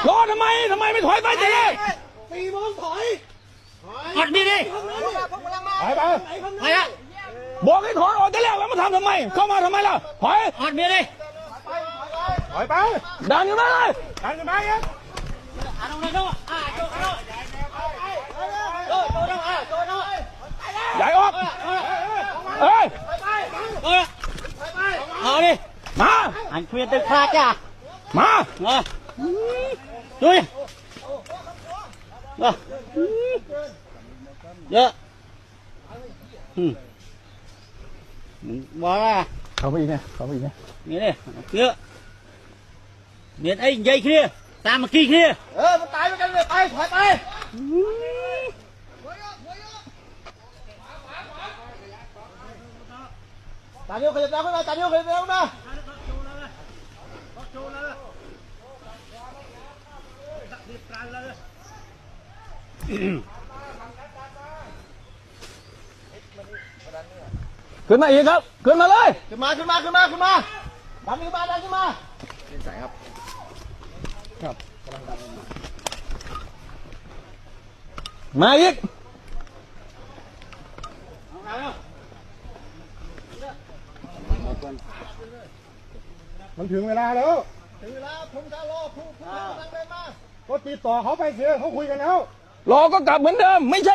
รอทำไมไม่ถอยไปเจ๊4 โมงถอยอัดนี่ดิไปไปอะบอกให้ถอยออกจะแล้วแล้วมาทำทำไมเข้ามาทำไมล่ะถอยอัดนี่ดิถอยไปดันขึ้นมาเลยดันขึ้นมาเนี่ยใหญ่ออกเอ้ยเอาดิมาอันคุยตึกพลาดจ้ะมาดูดิเยอะว่าเขาไปอีกเนี่ยนี่เลยเยอะเมียนไอ้ใหญ่ขี้ตามมาขี้มันตายไปกันเลยไปถอยไปตาเดียวขยับแล้วนะตาเดียวขยับแล้วนะขึ้นมาอีกครับขึ้นมาเลยขึ้นมาดันขึ้นมาใส่ครับกำลังดันมาอีกมันถึงเวลาแล้วผมจะรอผู้กำลังเดินมาก็ติดต่อเขาไปเสียเขาคุยกันแล้วรอก็กลับเหมือนเดิมไม่ใช่